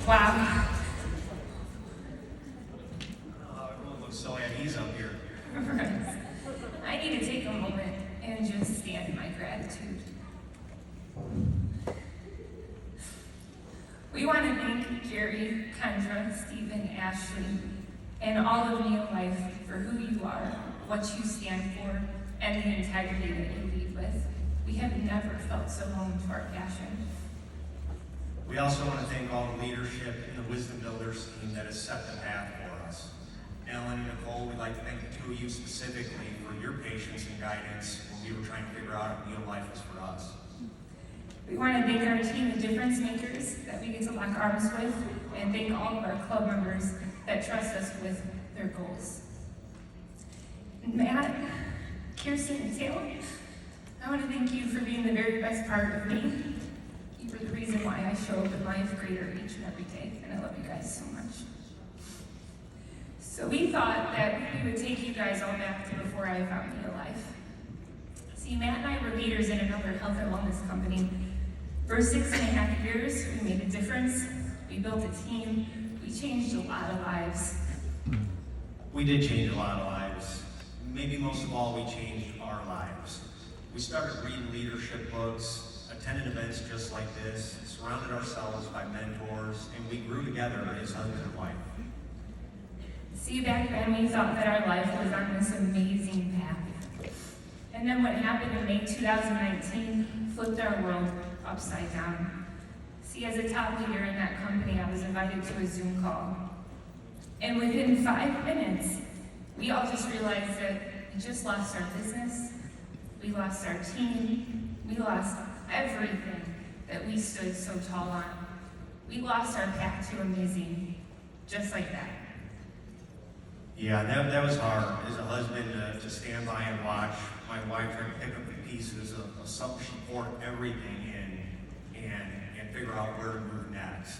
Wow. Everyone looks so at ease up here. I need to take a moment and just stand in my gratitude. We want to thank Jerry, Kendra, Stephen, Ashley, and all of Neo Life for who you are, what you stand for, and the integrity that you lead with. We have never felt so home to our passion. We also want to thank all the leadership in the Wisdom Builders team that has set the path for us. Ellen and Nicole, we'd like to thank the two of you specifically for your patience and guidance when we were trying to figure out if Neo Life was for us. We want to thank our team of difference makers that we get to lock arms with, and thank all of our club members that trust us with their goals. Matt, Kirsten, and Taylor, I want to thank you for being the very best part of me. You were the reason why I show up in life greater each and every day, and I love you guys so much. So we thought that we would take you guys all back to before I found Neo Life. See, Matt and I were leaders in another health and wellness company. For 6.5 years, we made a difference, we built a team, we changed a lot of lives. We did change a lot of lives. Maybe most of all, we changed our lives. We started reading leadership books, attended events just like this, surrounded ourselves by mentors, and we grew together as husband and wife. See, back then we thought that our life was on this amazing path. And then what happened in May 2019 flipped our world upside down. See, as a top leader in that company, I was invited to a Zoom call. And within 5 minutes, we all just realized that we just lost our business, we lost our team, we lost everything that we stood so tall on. We lost our path to amazing, just like that. Yeah, that was hard as a husband to stand by and watch my wife try to pick up the pieces of something she poured everything in and figure out where to move next.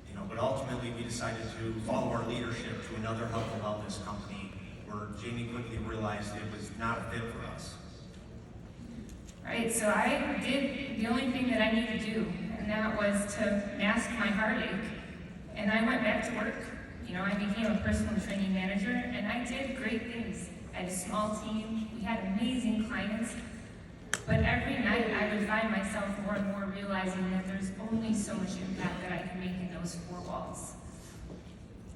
You know, but ultimately we decided to follow our leadership to another health and wellness company where Jamie quickly realized it was not a fit for us. Right, so I did the only thing that I needed to do, and that was to mask my heartache. And I went back to work. You know, I became a personal training manager, and I did great things. I had a small team, we had amazing clients, but every night I would find myself more and more realizing that there's only so much impact that I can make in those four walls.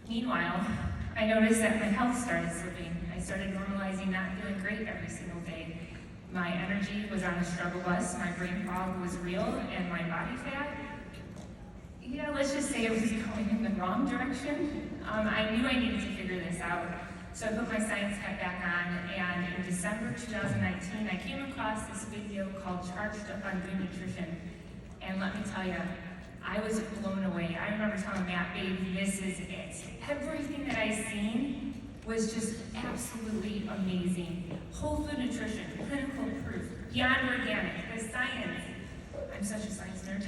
Meanwhile, I noticed that my health started slipping. I started normalizing not feeling great every single day. My energy was on a struggle bus, my brain fog was real, and my body fat, yeah, let's just say it was going in the wrong direction. I knew I needed to figure this out. So I put my science hat back on, and in December 2019, I came across this video called Charged Up on Good Nutrition. And let me tell you, I was blown away. I remember telling Matt, babe, this is it. Everything that I seen was just absolutely amazing. Whole food nutrition, clinical proof, beyond organic, the science. I'm such a science nerd.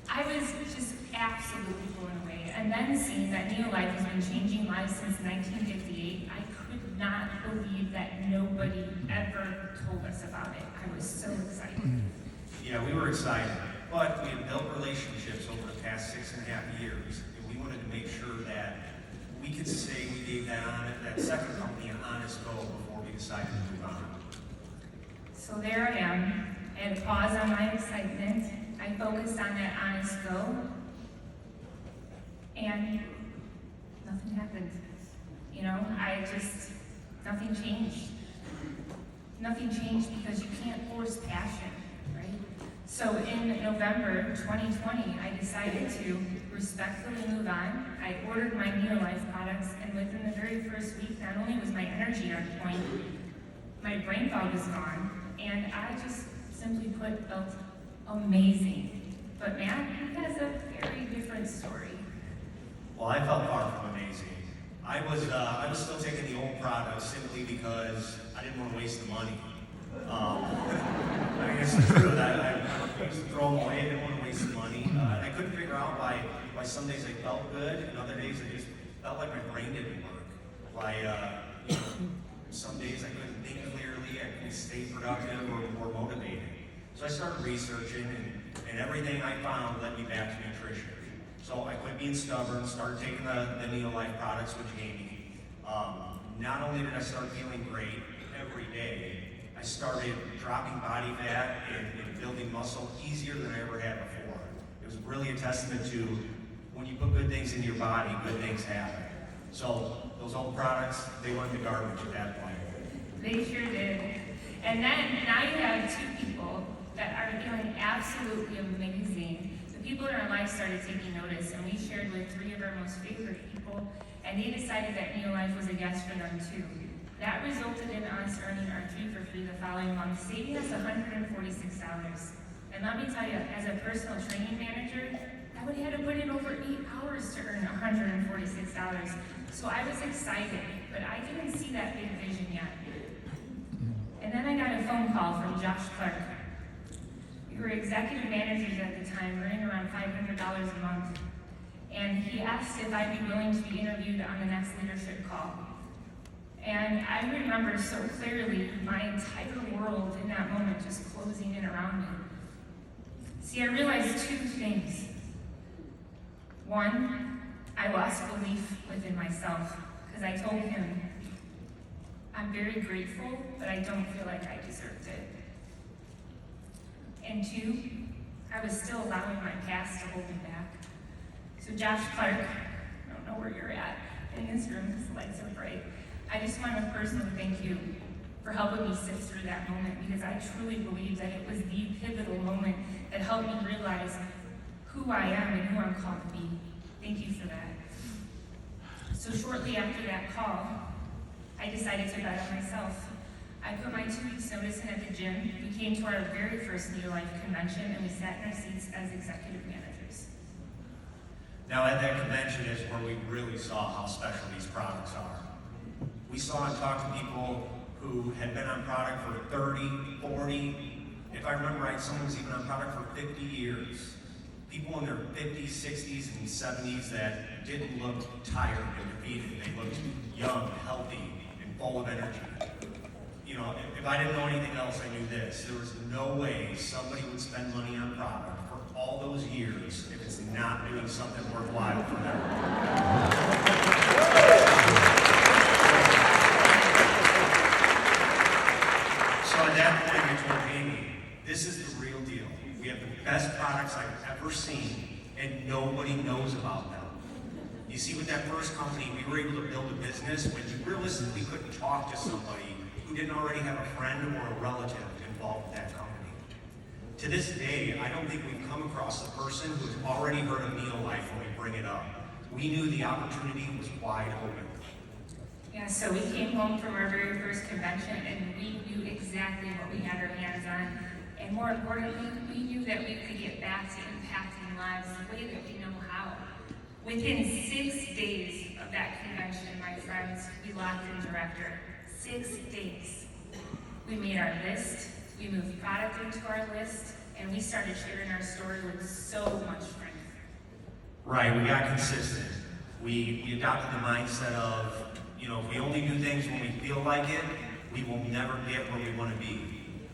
I was just absolutely blown away. And then seeing that Neo Life has been changing lives since 1958, I could not believe that nobody ever told us about it. I was so excited. Yeah, we were excited, but we had built relationships over the past 6.5 years, and we wanted to make sure that we could say we gave that second company an honest go before we decided to move on. So there I am. I had a pause on my excitement. I focused on that honest go, and nothing happened. You know, nothing changed. Nothing changed because you can't force passion, right? So in November 2020, I decided to respectfully move on. I ordered my Neo Life products, and within the very first week, not only was my energy on point, my brain fog was gone, and I just simply put felt amazing. But Matt, he has a very different story. Well, I felt far from amazing. I was still taking the old products simply because I didn't want to waste the money. I guess it's true that I used to throw them away. I didn't want to waste the money. And I couldn't figure out why some days I felt good and other days I just felt like my brain didn't work. Why, some days I couldn't think clearly, I couldn't stay productive or more motivated. So I started researching, and everything I found led me back to nutrition. So I quit being stubborn, started taking the Neolife products with Jamie. Not only did I start feeling great every day, I started dropping body fat and building muscle easier than I ever had before. It was really a testament to when you put good things into your body, good things happen. So those old products, they went to garbage at that point. They sure did. And then now you have two people that are doing absolutely amazing. The people in our life started taking notice, and we shared with 3 of our most favorite people, and they decided that Neolife was a yes for them too. That resulted in us earning our 3 for free the following month, saving us $146. And let me tell you, as a personal training manager, I would have had to put in over 8 hours to earn $146. So I was excited, but I didn't see that big vision yet. And then I got a phone call from Josh Clark. We were executive managers at the time, earning around $500 a month. And he asked if I'd be willing to be interviewed on the next leadership call. And I remember so clearly my entire world in that moment just closing in around me. See, I realized 2 things. One, I lost belief within myself, because I told him, I'm very grateful, but I don't feel like I deserved it. And 2, I was still allowing my past to hold me back. So Josh Clark, I don't know where you're at in this room because the lights are bright. I just want to personally thank you for helping me sift through that moment, because I truly believe that it was the pivotal moment that helped me realize who I am and who I'm called to be. Thank you for that. So shortly after that call, I decided to bet on myself. I put my 2 weeks notice in at the gym. We came to our very first Neolife convention, and we sat in our seats as executive managers. Now at that convention is where we really saw how special these products are. We saw and talked to people who had been on product for 30, 40, if I remember right, someone was even on product for 50 years. People in their 50s, 60s, and 70s that didn't look tired and defeated. They looked young, healthy, and full of energy. You know, if I didn't know anything else, I knew this. There was no way somebody would spend money on product for all those years if it's not doing something worthwhile for them. So at that point, I told Amy, this is the real deal. We have the best products I've ever seen, and nobody knows about them. You see, with that first company, we were able to build a business when you realistically couldn't talk to somebody who didn't already have a friend or a relative involved with that company. To this day, I don't think we've come across a person who has already heard of Neolife when we bring it up. We knew the opportunity was wide open. Yeah, so we came home from our very first convention, and we knew exactly what we had our hands on. And more importantly, we knew that we could get back to impacting lives the way that we know how. Within 6 days of that convention, my friends, we locked in director. 6 days. We made our list, we moved product into our list, and we started sharing our story with so much strength. Right, we got consistent. We adopted the mindset of, you know, if we only do things when we feel like it, we will never get where we want to be.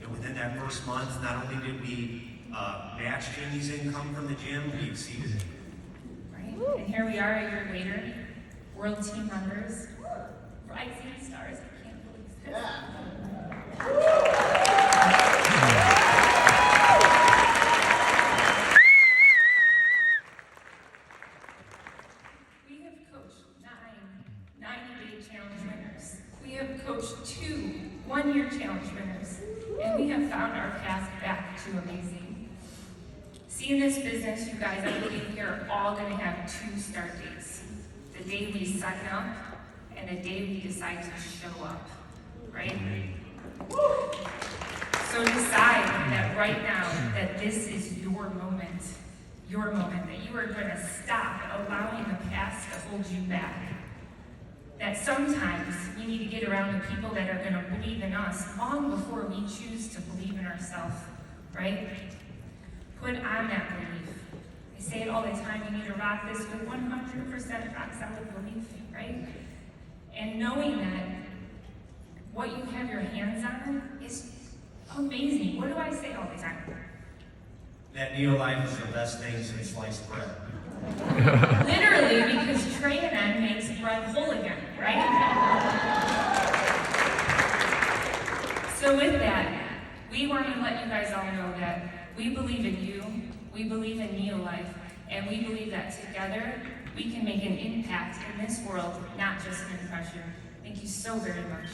And within that first month, not only did we match Jamie's income from the gym, we exceeded it. Right? And here we are a year later, world team members, rising stars. I can't believe this. We have coached 9 90-day challenge winners. We have coached 2 one-year challenge winners. And we have found our path back to amazing. See, in this business, you guys, I believe we are all going to have 2 start dates. The day we sign up and the day we decide to show up, right? So decide that right now that this is your moment, that you are going to stop allowing the past to hold you back. That sometimes we need to get around the people that are going to believe in us long before we choose to believe in ourselves, right? Put on that belief. I say it all the time, you need to rock this with 100% rock solid belief, right? And knowing that what you have your hands on is amazing. What do I say all the time? That Neolife is the best thing since sliced bread. Literally. want to let you guys all know that we believe in you, we believe in Neolife, and we believe that together we can make an impact in this world, not just an impression. Thank you so very much.